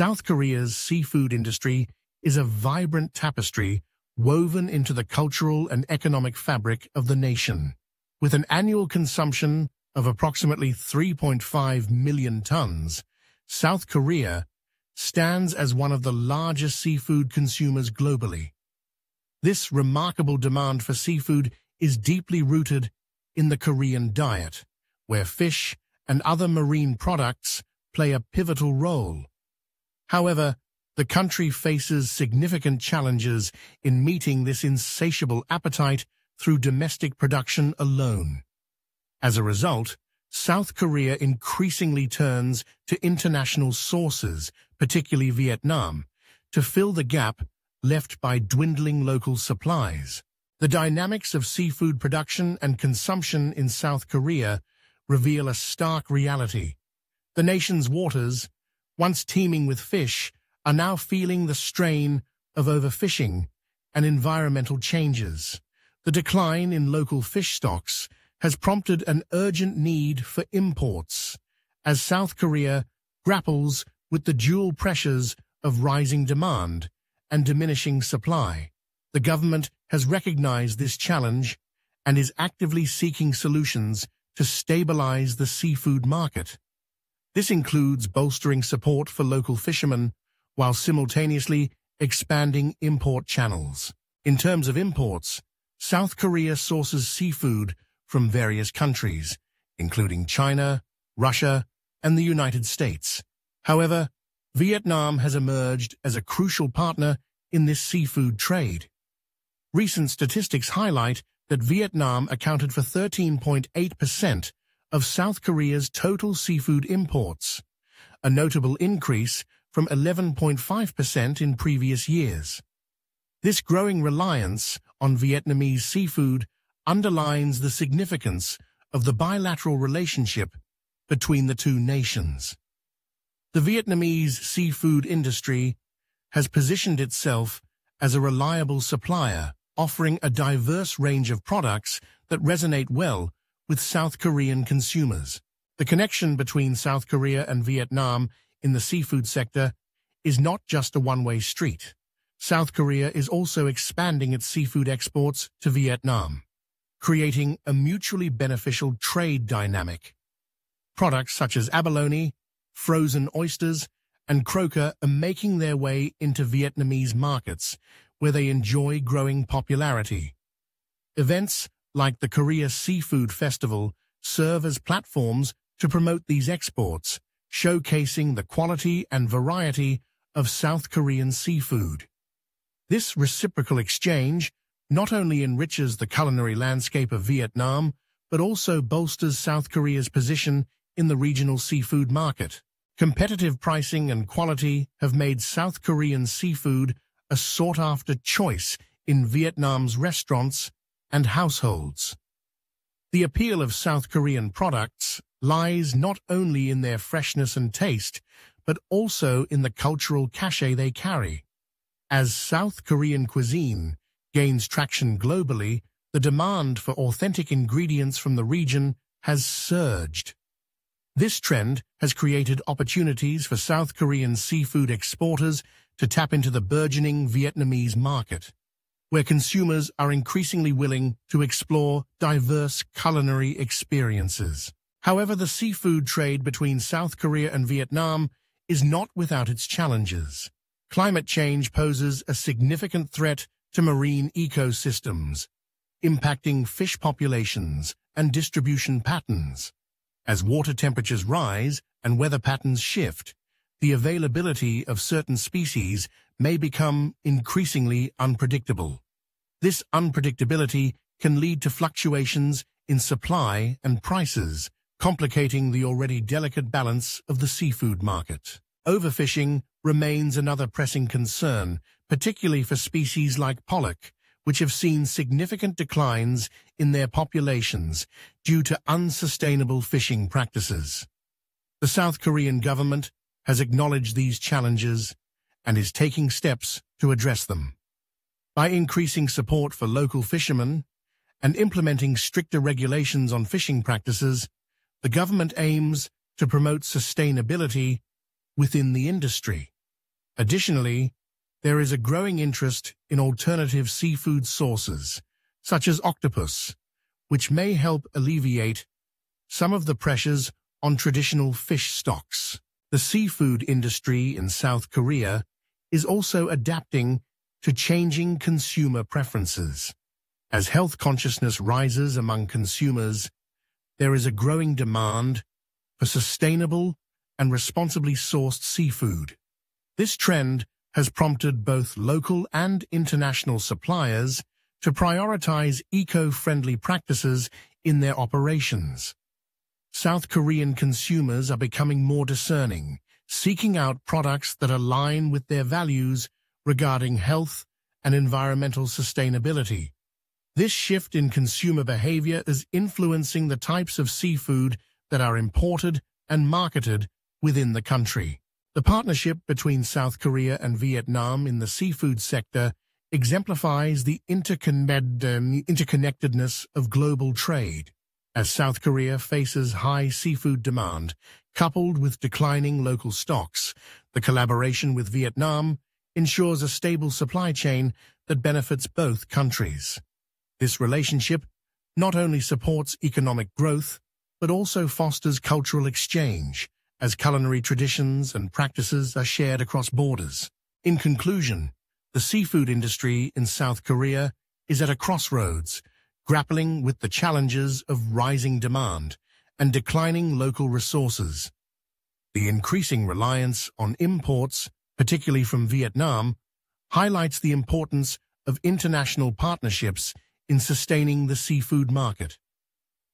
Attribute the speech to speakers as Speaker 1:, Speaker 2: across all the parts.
Speaker 1: South Korea's seafood industry is a vibrant tapestry woven into the cultural and economic fabric of the nation. With an annual consumption of approximately 3.5 million tons, South Korea stands as one of the largest seafood consumers globally. This remarkable demand for seafood is deeply rooted in the Korean diet, where fish and other marine products play a pivotal role. However, the country faces significant challenges in meeting this insatiable appetite through domestic production alone. As a result, South Korea increasingly turns to international sources, particularly Vietnam, to fill the gap left by dwindling local supplies. The dynamics of seafood production and consumption in South Korea reveal a stark reality. The nation's waters, once teeming with fish, are now feeling the strain of overfishing and environmental changes. The decline in local fish stocks has prompted an urgent need for imports, as South Korea grapples with the dual pressures of rising demand and diminishing supply. The government has recognized this challenge and is actively seeking solutions to stabilize the seafood market. This includes bolstering support for local fishermen while simultaneously expanding import channels. In terms of imports, South Korea sources seafood from various countries, including China, Russia, and the United States. However, Vietnam has emerged as a crucial partner in this seafood trade. Recent statistics highlight that Vietnam accounted for 13.8% of South Korea's total seafood imports, a notable increase from 11.5% in previous years. This growing reliance on Vietnamese seafood underlines the significance of the bilateral relationship between the two nations. The Vietnamese seafood industry has positioned itself as a reliable supplier, offering a diverse range of products that resonate well with South Korean consumers. The connection between South Korea and Vietnam in the seafood sector is not just a one-way street. South Korea is also expanding its seafood exports to Vietnam, creating a mutually beneficial trade dynamic. Products such as abalone, frozen oysters, and croaker are making their way into Vietnamese markets, where they enjoy growing popularity. Events like the Korea Seafood Festival serve as platforms to promote these exports, showcasing the quality and variety of South Korean seafood. This reciprocal exchange not only enriches the culinary landscape of Vietnam, but also bolsters South Korea's position in the regional seafood market. Competitive pricing and quality have made South Korean seafood a sought-after choice in Vietnam's restaurants and households. The appeal of South Korean products lies not only in their freshness and taste, but also in the cultural cachet they carry. As South Korean cuisine gains traction globally, the demand for authentic ingredients from the region has surged. This trend has created opportunities for South Korean seafood exporters to tap into the burgeoning Vietnamese market, where consumers are increasingly willing to explore diverse culinary experiences. However, the seafood trade between South Korea and Vietnam is not without its challenges. Climate change poses a significant threat to marine ecosystems, impacting fish populations and distribution patterns. As water temperatures rise and weather patterns shift, the availability of certain species may become increasingly unpredictable. This unpredictability can lead to fluctuations in supply and prices, complicating the already delicate balance of the seafood market. Overfishing remains another pressing concern, particularly for species like pollock, which have seen significant declines in their populations due to unsustainable fishing practices. The South Korean government has acknowledged these challenges and is taking steps to address them. By increasing support for local fishermen and implementing stricter regulations on fishing practices, the government aims to promote sustainability within the industry. Additionally, there is a growing interest in alternative seafood sources, such as octopus, which may help alleviate some of the pressures on traditional fish stocks. The seafood industry in South Korea is also adapting to changing consumer preferences. As health consciousness rises among consumers, there is a growing demand for sustainable and responsibly sourced seafood. This trend has prompted both local and international suppliers to prioritize eco-friendly practices in their operations. South Korean consumers are becoming more discerning, seeking out products that align with their values regarding health and environmental sustainability. This shift in consumer behavior is influencing the types of seafood that are imported and marketed within the country. The partnership between South Korea and Vietnam in the seafood sector exemplifies the interconnectedness of global trade. As South Korea faces high seafood demand, coupled with declining local stocks, the collaboration with Vietnam ensures a stable supply chain that benefits both countries. This relationship not only supports economic growth, but also fosters cultural exchange, as culinary traditions and practices are shared across borders. In conclusion, the seafood industry in South Korea is at a crossroads, grappling with the challenges of rising demand and declining local resources. The increasing reliance on imports, particularly from Vietnam, highlights the importance of international partnerships in sustaining the seafood market.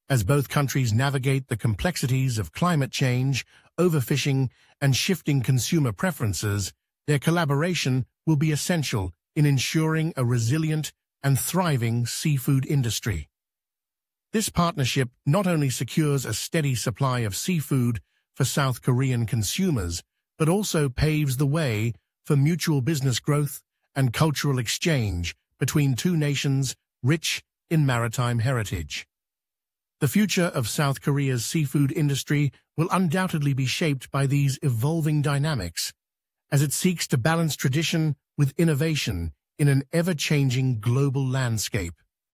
Speaker 1: As both countries navigate the complexities of climate change, overfishing, and shifting consumer preferences, their collaboration will be essential in ensuring a resilient and thriving seafood industry. This partnership not only secures a steady supply of seafood for South Korean consumers, but also paves the way for mutual business growth and cultural exchange between two nations rich in maritime heritage. The future of South Korea's seafood industry will undoubtedly be shaped by these evolving dynamics, as it seeks to balance tradition with innovation in an ever-changing global landscape.